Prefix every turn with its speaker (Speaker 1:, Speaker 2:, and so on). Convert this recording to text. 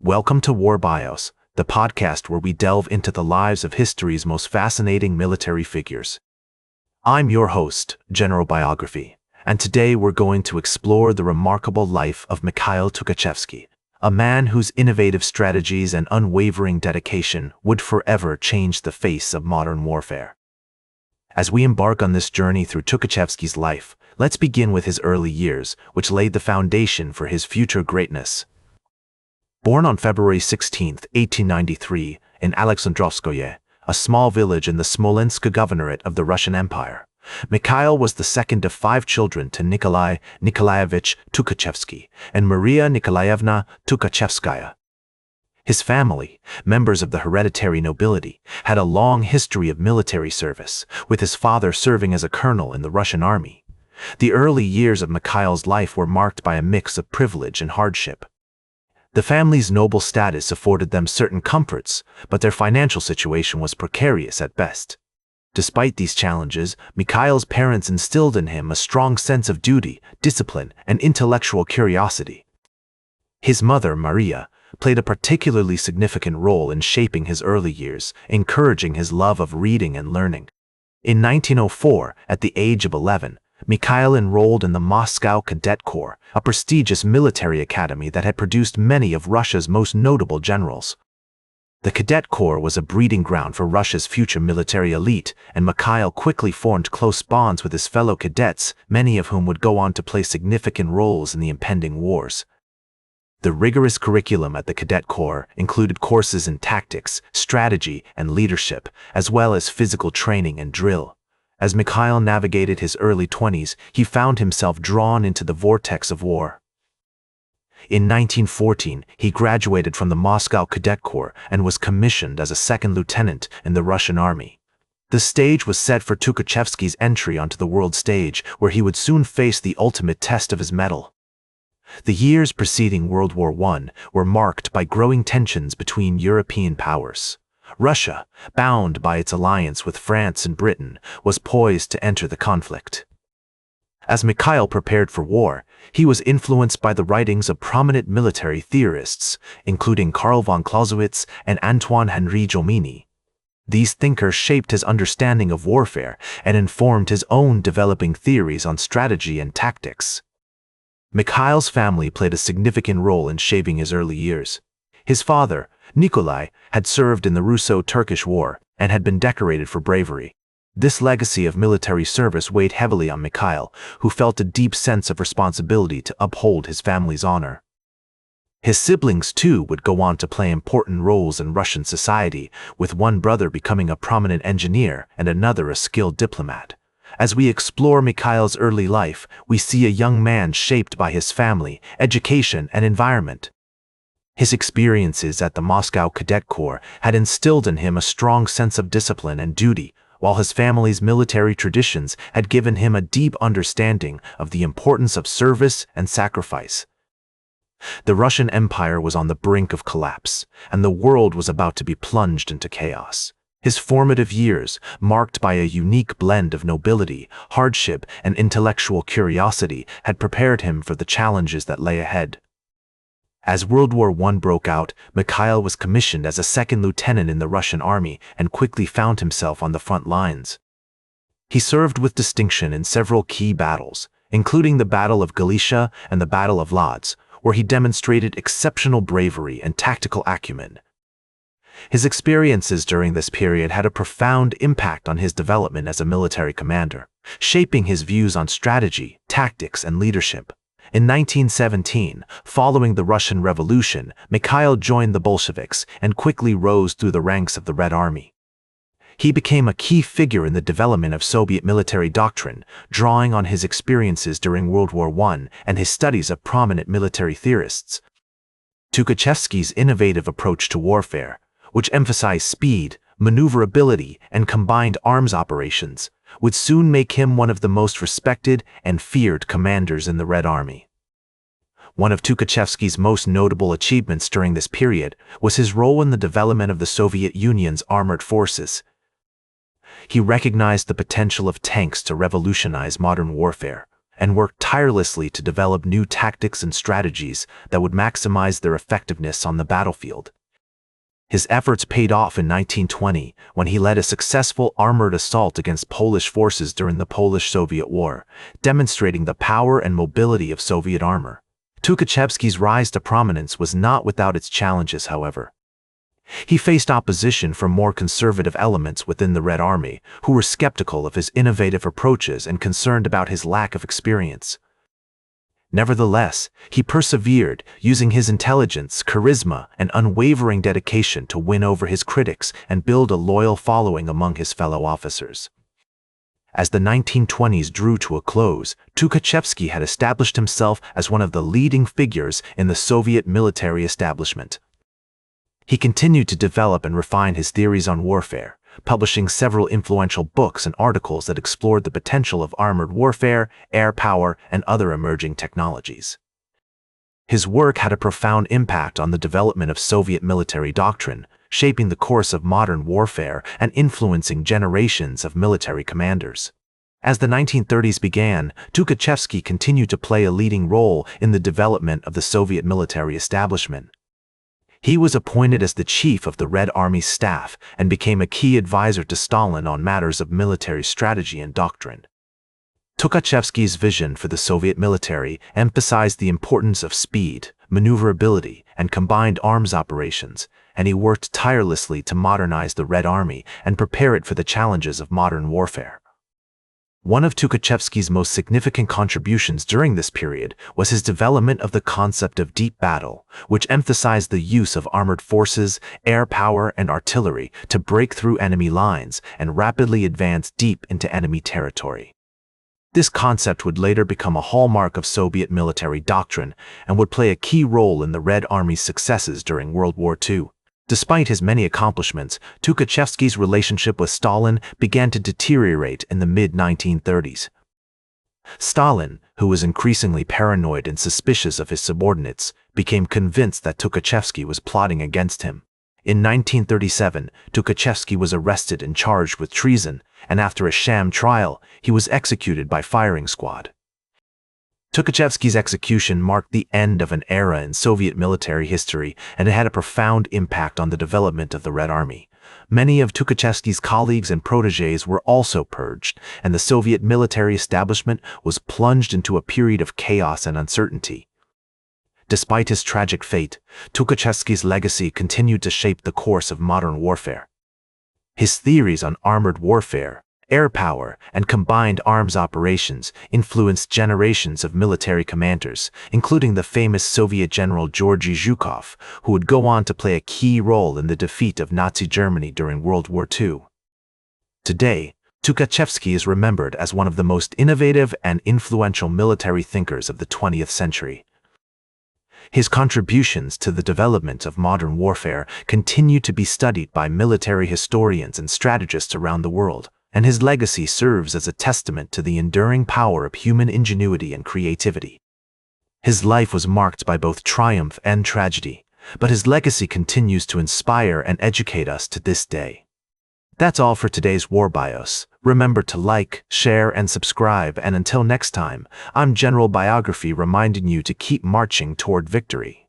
Speaker 1: Welcome to War Bios, the podcast where we delve into the lives of history's most fascinating military figures. I'm your host, General Biography, and today we're going to explore the remarkable life of Mikhail Tukhachevsky, a man whose innovative strategies and unwavering dedication would forever change the face of modern warfare. As we embark on this journey through Tukhachevsky's life, let's begin with his early years, which laid the foundation for his future greatness. Born on February 16, 1893, in Alexandrovskoye, a small village in the Smolensk Governorate of the Russian Empire, Mikhail was the second of 5 children to Nikolai Nikolaevich Tukhachevsky and Maria Nikolaevna Tukhachevskaya. His family, members of the hereditary nobility, had a long history of military service, with his father serving as a colonel in the Russian army. The early years of Mikhail's life were marked by a mix of privilege and hardship. The family's noble status afforded them certain comforts, but their financial situation was precarious at best. Despite these challenges, Mikhail's parents instilled in him a strong sense of duty, discipline, and intellectual curiosity. His mother, Maria, played a particularly significant role in shaping his early years, encouraging his love of reading and learning. In 1904, at the age of 11, Mikhail enrolled in the Moscow Cadet Corps, a prestigious military academy that had produced many of Russia's most notable generals. The Cadet Corps was a breeding ground for Russia's future military elite, and Mikhail quickly formed close bonds with his fellow cadets, many of whom would go on to play significant roles in the impending wars. The rigorous curriculum at the Cadet Corps included courses in tactics, strategy, and leadership, as well as physical training and drill. As Mikhail navigated his early 20s, he found himself drawn into the vortex of war. In 1914, he graduated from the Moscow Cadet Corps and was commissioned as a second lieutenant in the Russian army. The stage was set for Tukhachevsky's entry onto the world stage, where he would soon face the ultimate test of his mettle. The years preceding World War I were marked by growing tensions between European powers. Russia, bound by its alliance with France and Britain, was poised to enter the conflict. As Mikhail prepared for war, he was influenced by the writings of prominent military theorists, including Karl von Clausewitz and Antoine-Henri Jomini. These thinkers shaped his understanding of warfare and informed his own developing theories on strategy and tactics. Mikhail's family played a significant role in shaping his early years. His father, Nikolai, had served in the Russo-Turkish War and had been decorated for bravery. This legacy of military service weighed heavily on Mikhail, who felt a deep sense of responsibility to uphold his family's honor. His siblings, too, would go on to play important roles in Russian society, with one brother becoming a prominent engineer and another a skilled diplomat. As we explore Mikhail's early life, we see a young man shaped by his family, education, and environment. His experiences at the Moscow Cadet Corps had instilled in him a strong sense of discipline and duty, while his family's military traditions had given him a deep understanding of the importance of service and sacrifice. The Russian Empire was on the brink of collapse, and the world was about to be plunged into chaos. His formative years, marked by a unique blend of nobility, hardship, and intellectual curiosity, had prepared him for the challenges that lay ahead. As World War I broke out, Mikhail was commissioned as a second lieutenant in the Russian army and quickly found himself on the front lines. He served with distinction in several key battles, including the Battle of Galicia and the Battle of Lodz, where he demonstrated exceptional bravery and tactical acumen. His experiences during this period had a profound impact on his development as a military commander, shaping his views on strategy, tactics, and leadership. In 1917, following the Russian Revolution, Mikhail joined the Bolsheviks and quickly rose through the ranks of the Red Army. He became a key figure in the development of Soviet military doctrine, drawing on his experiences during World War I and his studies of prominent military theorists. Tukhachevsky's innovative approach to warfare, which emphasized speed, maneuverability, and combined arms operations, would soon make him one of the most respected and feared commanders in the Red Army. One of Tukhachevsky's most notable achievements during this period was his role in the development of the Soviet Union's armored forces. He recognized the potential of tanks to revolutionize modern warfare, and worked tirelessly to develop new tactics and strategies that would maximize their effectiveness on the battlefield. His efforts paid off in 1920 when he led a successful armored assault against Polish forces during the Polish-Soviet War, demonstrating the power and mobility of Soviet armor. Tukhachevsky's rise to prominence was not without its challenges, however. He faced opposition from more conservative elements within the Red Army, who were skeptical of his innovative approaches and concerned about his lack of experience. Nevertheless, he persevered, using his intelligence, charisma, and unwavering dedication to win over his critics and build a loyal following among his fellow officers. As the 1920s drew to a close, Tukhachevsky had established himself as one of the leading figures in the Soviet military establishment. He continued to develop and refine his theories on warfare, publishing several influential books and articles that explored the potential of armored warfare, air power, and other emerging technologies. His work had a profound impact on the development of Soviet military doctrine, shaping the course of modern warfare and influencing generations of military commanders. As the 1930s began, Tukhachevsky continued to play a leading role in the development of the Soviet military establishment. He was appointed as the chief of the Red Army's staff and became a key advisor to Stalin on matters of military strategy and doctrine. Tukhachevsky's vision for the Soviet military emphasized the importance of speed, maneuverability, and combined arms operations, and he worked tirelessly to modernize the Red Army and prepare it for the challenges of modern warfare. One of Tukhachevsky's most significant contributions during this period was his development of the concept of deep battle, which emphasized the use of armored forces, air power, and artillery to break through enemy lines and rapidly advance deep into enemy territory. This concept would later become a hallmark of Soviet military doctrine and would play a key role in the Red Army's successes during World War II. Despite his many accomplishments, Tukhachevsky's relationship with Stalin began to deteriorate in the mid-1930s. Stalin, who was increasingly paranoid and suspicious of his subordinates, became convinced that Tukhachevsky was plotting against him. In 1937, Tukhachevsky was arrested and charged with treason, and after a sham trial, he was executed by firing squad. Tukhachevsky's execution marked the end of an era in Soviet military history, and it had a profound impact on the development of the Red Army. Many of Tukhachevsky's colleagues and protégés were also purged, and the Soviet military establishment was plunged into a period of chaos and uncertainty. Despite his tragic fate, Tukhachevsky's legacy continued to shape the course of modern warfare. His theories on armored warfare, air power, and combined arms operations influenced generations of military commanders, including the famous Soviet General Georgy Zhukov, who would go on to play a key role in the defeat of Nazi Germany during World War II. Today, Tukhachevsky is remembered as one of the most innovative and influential military thinkers of the 20th century. His contributions to the development of modern warfare continue to be studied by military historians and strategists around the world, and his legacy serves as a testament to the enduring power of human ingenuity and creativity. His life was marked by both triumph and tragedy, but his legacy continues to inspire and educate us to this day. That's all for today's War Bios. Remember to like, share, and subscribe, and until next time, I'm General Biography reminding you to keep marching toward victory.